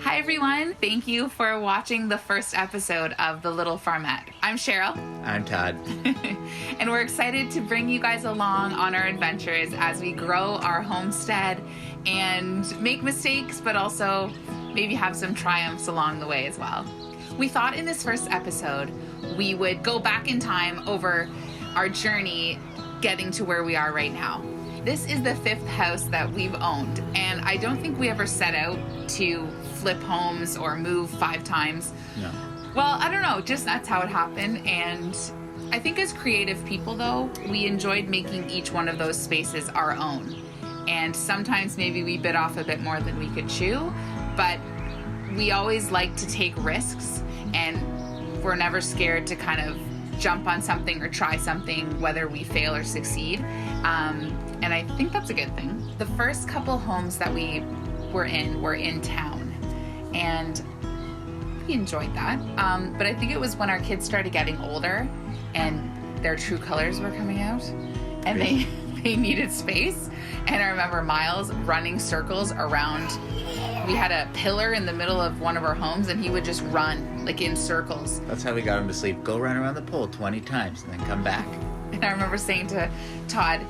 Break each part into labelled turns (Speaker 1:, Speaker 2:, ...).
Speaker 1: Hi everyone, thank you for watching the first episode of the Little Farmette. I'm Sheryl.
Speaker 2: I'm Todd.
Speaker 1: And we're excited to bring you guys along on our adventures as we grow our homestead and make mistakes, but also maybe have some triumphs along the way as well. We thought in this first episode we would go back in time over our journey getting to where we are right now. This is the 5th house that we've owned, and I don't think we ever set out to flip homes or move 5 times.
Speaker 2: No.
Speaker 1: Well, I don't know, just that's how it happened. And I think as creative people, though, we enjoyed making each one of those spaces our own. And sometimes maybe we bit off a bit more than we could chew, but we always like to take risks, and we're never scared to kind of jump on something or try something, whether we fail or succeed. And I think that's a good thing. The first couple homes that we were in town, and we enjoyed that. But I think it was when our kids started getting older and their true colors were coming out, and they needed space. And I remember Miles running circles around. We had a pillar in the middle of one of our homes, and he would just run like in circles.
Speaker 2: That's how we got him to sleep. Go run around the pole 20 times and then come back.
Speaker 1: And I remember saying to Todd,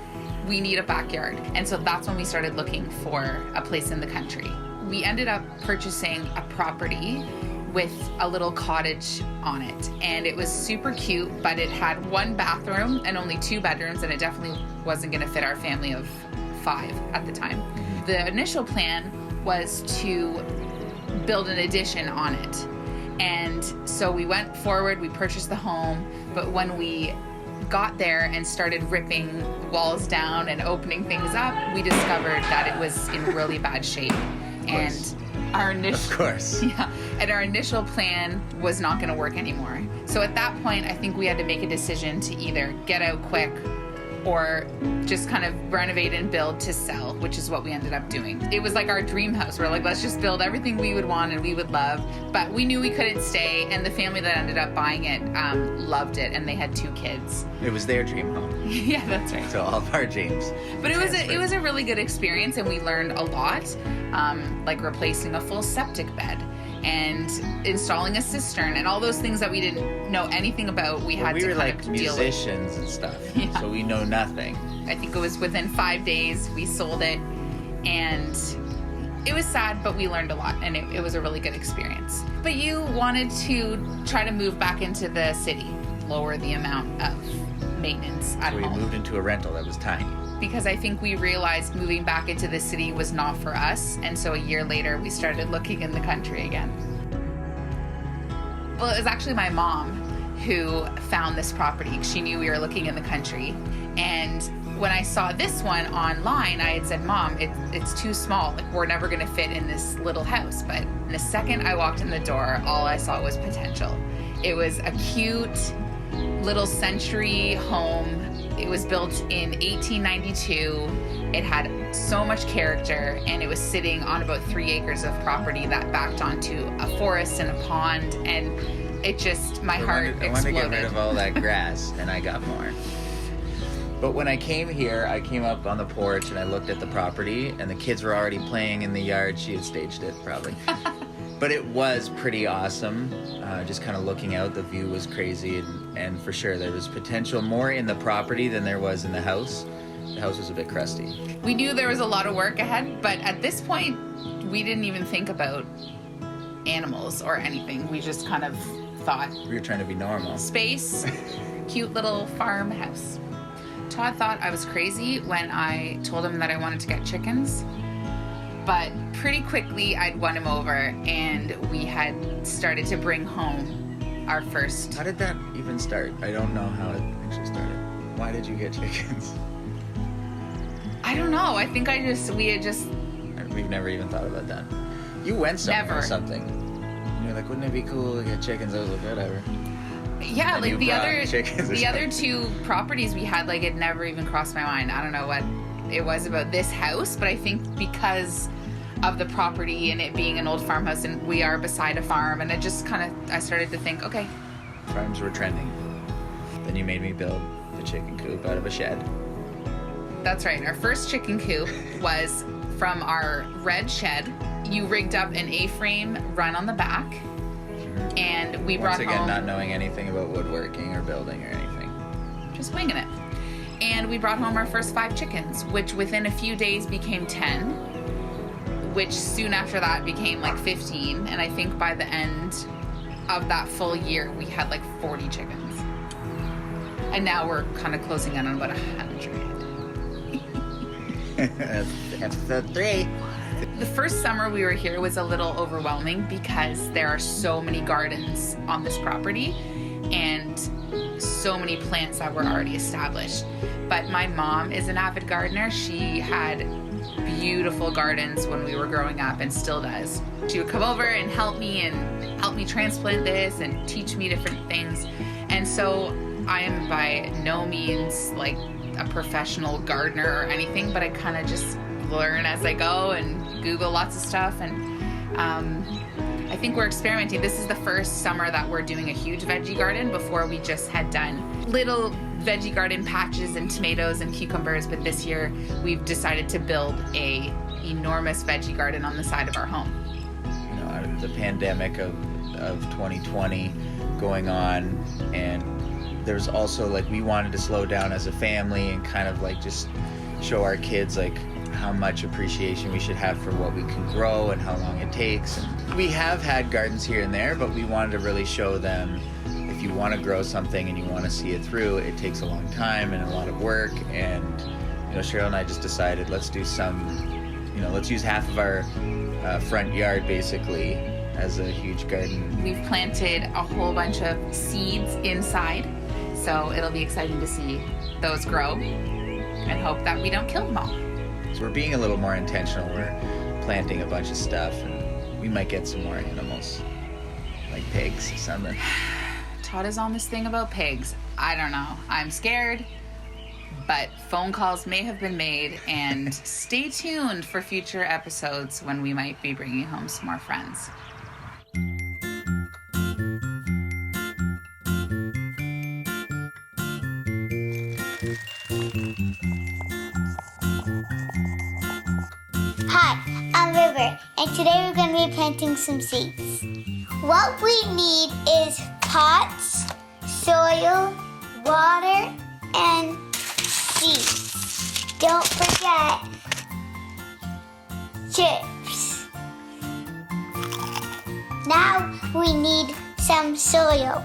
Speaker 1: we need a backyard. And so that's when we started looking for a place in the country. We ended up purchasing a property with a little cottage on it. And it was super cute, but it had 1 bathroom and only 2 bedrooms, and it definitely wasn't gonna fit our family of 5 at the time. The initial plan was to build an addition on it. And so we went forward, we purchased the home, but when we got there and started ripping walls down and opening things up, we discovered that it was in really bad shape. And our initial plan was not going to work anymore. So at that point, I think we had to make a decision to either get out quick or just kind of renovate and build to sell, which is what we ended up doing. It was like our dream house. We're like, let's just build everything we would want and we would love, but we knew we couldn't stay, and the family that ended up buying it loved it, and they had 2 kids.
Speaker 2: It was their dream home.
Speaker 1: Yeah, that's right.
Speaker 2: So all of our dreams.
Speaker 1: But it was a really good experience, and we learned a lot, like replacing a full septic bed and installing a cistern and all those things that we didn't know anything about. We had to kind of deal with.
Speaker 2: We were like musicians and stuff, so we know nothing.
Speaker 1: I think it was within 5 days we sold it, and it was sad, but we learned a lot, and it was a really good experience. But you wanted to try to move back into the city, lower the amount of maintenance at home.
Speaker 2: So we moved into a rental that was tiny.
Speaker 1: Because I think we realized moving back into the city was not for us, and so a year later we started looking in the country again. Well, it was actually my mom who found this property. She knew we were looking in the country, and when I saw this one online, I had said, Mom, it's too small. Like, we're never gonna fit in this little house. But in the second I walked in the door, all I saw was potential. It was a cute little century home. It was built in 1892. It had so much character, and it was sitting on about 3 acres of property that backed onto a forest and a pond, and it just, my heart exploded.
Speaker 2: I wanted to get rid of all that grass, and I got more. But when I came here, I came up on the porch and I looked at the property, and the kids were already playing in the yard. She had staged it, probably. But it was pretty awesome. Just kind of looking out, the view was crazy, and for sure there was potential more in the property than there was in the house. The house was a bit crusty.
Speaker 1: We knew there was a lot of work ahead, but at this point, we didn't even think about animals or anything. We just kind of thought,
Speaker 2: we were trying to be normal.
Speaker 1: Space, cute little farmhouse. Todd thought I was crazy when I told him that I wanted to get chickens. But pretty quickly, I'd won him over, and we had started to bring home our first.
Speaker 2: How did that even start? I don't know how it actually started. Why did you get chickens?
Speaker 1: I don't know. I think
Speaker 2: We've never even thought about that. You went somewhere or something. And you're like, wouldn't it be cool to get chickens? I was like, whatever.
Speaker 1: Yeah,
Speaker 2: and
Speaker 1: like the other 2 properties we had, like, it never even crossed my mind. I don't know what it was about this house, but I think because of the property and it being an old farmhouse, and we are beside a farm, and it just kind of, I started to think, okay.
Speaker 2: Farms were trending. Then you made me build the chicken coop out of a shed.
Speaker 1: That's right. Our first chicken coop was from our red shed you rigged up an A-frame run on the back, and we brought
Speaker 2: Once again,
Speaker 1: home,
Speaker 2: not knowing anything about woodworking or building or anything.
Speaker 1: just winging it. And we brought home our first 5 chickens, which within a few days became 10, which soon after that became like 15. And I think by the end of that full year, we had like 40 chickens. And now we're kind of closing in on about 100.
Speaker 2: Episode 3.
Speaker 1: The first summer we were here was a little overwhelming because there are so many gardens on this property and so many plants that were already established. But my mom is an avid gardener. She had beautiful gardens when we were growing up and still does. She would come over and help me transplant this and teach me different things. And so I am by no means like a professional gardener or anything, but I kind of just learn as I go and Google lots of stuff. And I think we're experimenting. This is the first summer that we're doing a huge veggie garden. Before we just had done little veggie garden patches and tomatoes and cucumbers, but this year we've decided to build a enormous veggie garden on the side of our home.
Speaker 2: You know, out of the pandemic of 2020 going on, and there's also like we wanted to slow down as a family and kind of like just show our kids like how much appreciation we should have for what we can grow and how long it takes. And we have had gardens here and there, but we wanted to really show them if you want to grow something and you want to see it through, it takes a long time and a lot of work. And you know, Sheryl and I just decided let's do let's use half of our front yard basically as a huge garden.
Speaker 1: We've planted a whole bunch of seeds inside, so it'll be exciting to see those grow and hope that we don't kill them all.
Speaker 2: So we're being a little more intentional. We're planting a bunch of stuff, and we might get some more animals, like pigs or something.
Speaker 1: Todd is on this thing about pigs. I don't know. I'm scared, but phone calls may have been made, and stay tuned for future episodes when we might be bringing home some more friends.
Speaker 3: Hi, I'm River, and today we're going to be planting some seeds. What we need is pots, soil, water, and seeds. Don't forget chips. Now we need some soil.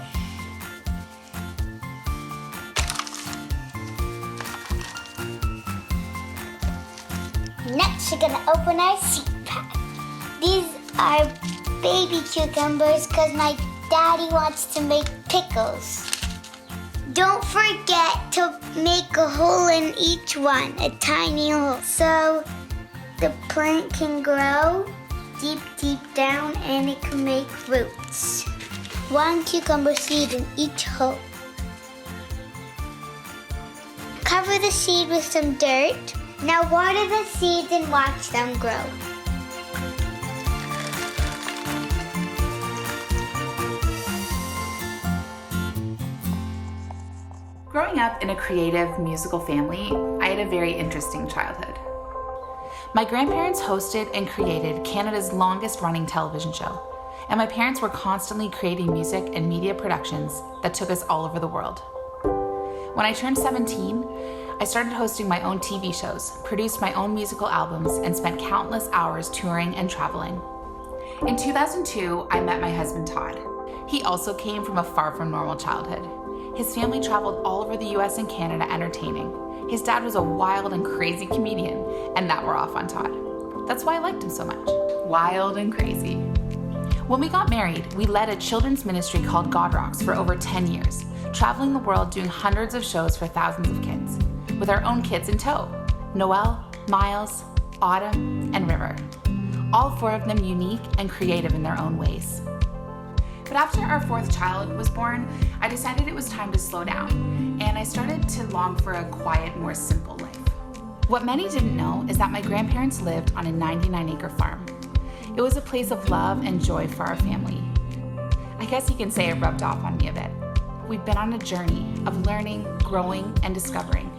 Speaker 3: Next, we're gonna open our seed pack. These are baby cucumbers because my daddy wants to make pickles. Don't forget to make a hole in each one, a tiny hole, so the plant can grow deep down and it can make roots. 1 cucumber seed in each hole. Cover the seed with some dirt. Now water the seeds and watch them grow.
Speaker 1: Growing up in a creative musical family, I had a very interesting childhood. My grandparents hosted and created Canada's longest running television show, and my parents were constantly creating music and media productions that took us all over the world. When I turned 17, I started hosting my own TV shows, produced my own musical albums, and spent countless hours touring and traveling. In 2002, I met my husband, Todd. He also came from a far from normal childhood. His family traveled all over the US and Canada entertaining. His dad was a wild and crazy comedian, and that wore off on Todd. That's why I liked him so much. Wild and crazy. When we got married, we led a children's ministry called God Rocks for over 10 years, traveling the world doing hundreds of shows for thousands of kids, with our own kids in tow: Noelle, Miles, Autumn, and River. All 4 of them unique and creative in their own ways. But after our 4th child was born, I decided it was time to slow down, and I started to long for a quiet, more simple life. What many didn't know is that my grandparents lived on a 99-acre farm. It was a place of love and joy for our family. I guess you can say it rubbed off on me a bit. We've been on a journey of learning, growing, and discovering.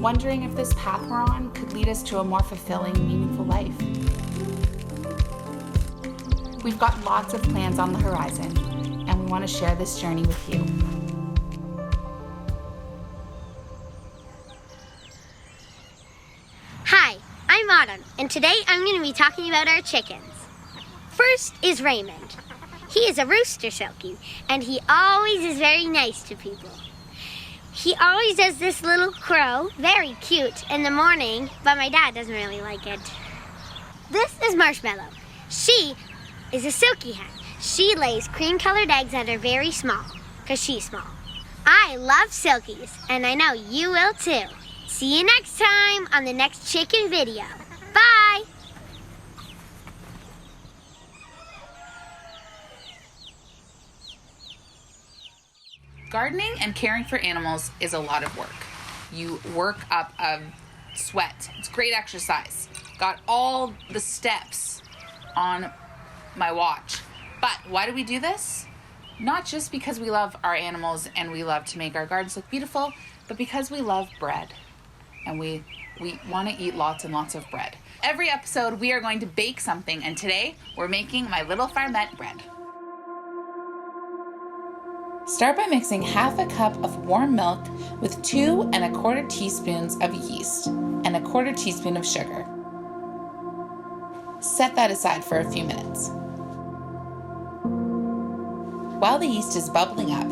Speaker 1: wondering if this path we're on could lead us to a more fulfilling, meaningful life. We've got lots of plans on the horizon, and we want to share this journey with you.
Speaker 4: Hi, I'm Autumn, and today I'm going to be talking about our chickens. First is Raymond. He is a rooster Silky, and he always is very nice to people. He always does this little crow, very cute, in the morning, but my dad doesn't really like it. This is Marshmallow. She is a Silky hen. She lays cream-colored eggs that are very small, because she's small. I love Silkies, and I know you will too. See you next time on the next chicken video. Bye!
Speaker 1: Gardening and caring for animals is a lot of work. You work up a sweat. It's great exercise. Got all the steps on my watch. But why do we do this? Not just because we love our animals and we love to make our gardens look beautiful, but because we love bread. And we want to eat lots and lots of bread. Every episode we are going to bake something, and today we're making my Little Farmette bread. Start by mixing half a cup of warm milk with 2 1/4 teaspoons of yeast and 1/4 teaspoon of sugar. Set that aside for a few minutes. While the yeast is bubbling up,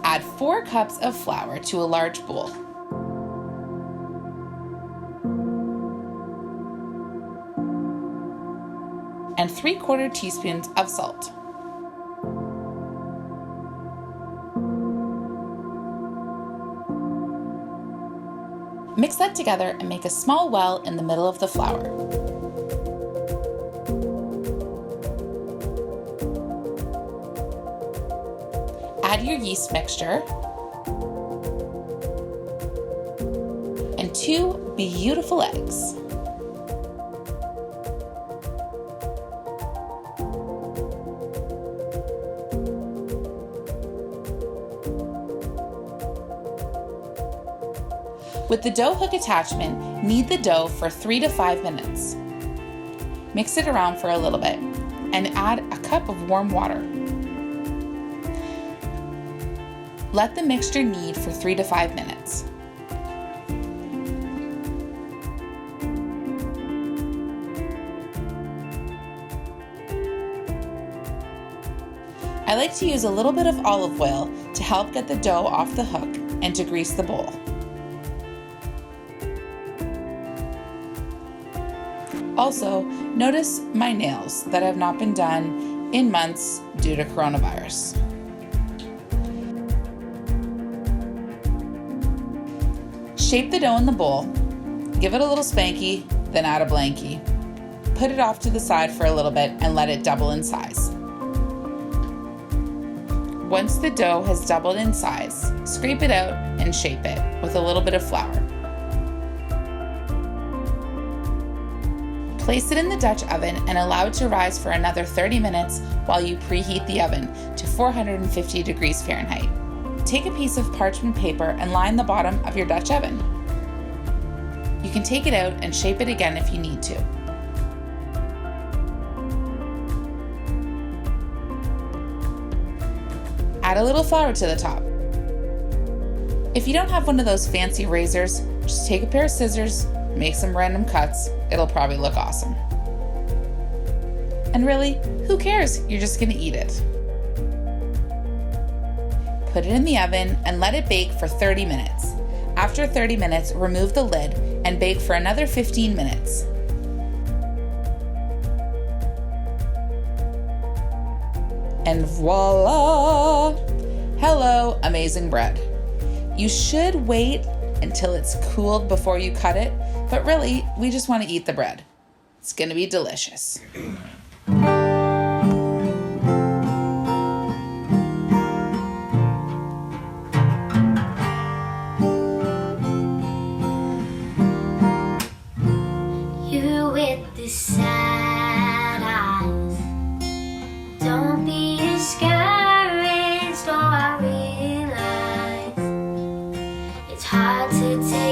Speaker 1: add 4 cups of flour to a large bowl. And 3/4 teaspoons of salt. Mix that together and make a small well in the middle of the flour. Add your yeast mixture and 2 beautiful eggs. With the dough hook attachment, knead the dough for 3 to 5 minutes. Mix it around for a little bit and add a cup of warm water. Let the mixture knead for 3 to 5 minutes. I like to use a little bit of olive oil to help get the dough off the hook and to grease the bowl. Also, notice my nails that have not been done in months due to coronavirus. Shape the dough in the bowl, give it a little spanky, then add a blankie. Put it off to the side for a little bit and let it double in size. Once the dough has doubled in size, scrape it out and shape it with a little bit of flour. Place it in the Dutch oven and allow it to rise for another 30 minutes while you preheat the oven to 450 degrees Fahrenheit. Take a piece of parchment paper and line the bottom of your Dutch oven. You can take it out and shape it again if you need to. Add a little flour to the top. If you don't have one of those fancy razors, just take a pair of scissors, make some random cuts. It'll probably look awesome. And really, who cares? You're just gonna eat it. Put it in the oven and let it bake for 30 minutes. After 30 minutes, remove the lid and bake for another 15 minutes. And voila! Hello, amazing bread. You should wait until it's cooled before you cut it, but really, we just want to eat the bread. It's gonna be delicious.
Speaker 4: You with the sad eyes, don't be discouraged, or I realize it's hard to take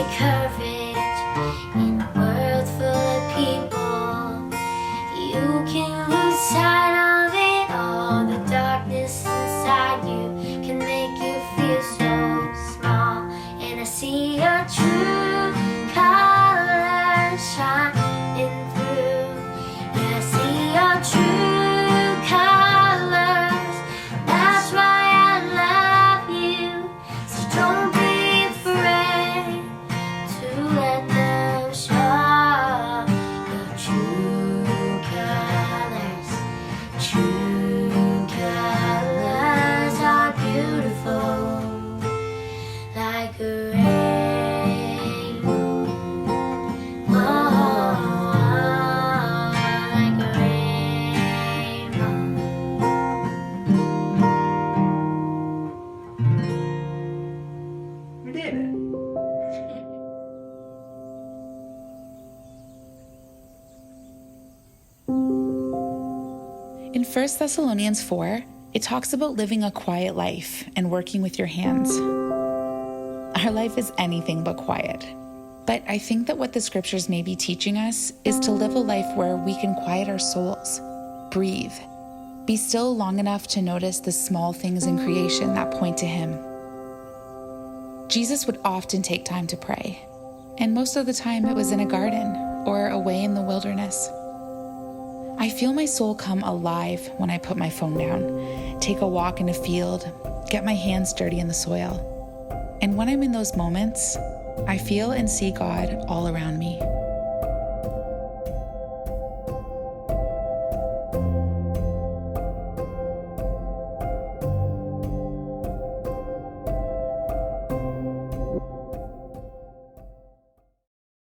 Speaker 1: In 1 Thessalonians 4, it talks about living a quiet life and working with your hands. Our life is anything but quiet. But I think that what the scriptures may be teaching us is to live a life where we can quiet our souls, breathe, be still long enough to notice the small things in creation that point to Him. Jesus would often take time to pray, and most of the time it was in a garden or away in the wilderness. I feel my soul come alive when I put my phone down, take a walk in a field, get my hands dirty in the soil. And when I'm in those moments, I feel and see God all around me.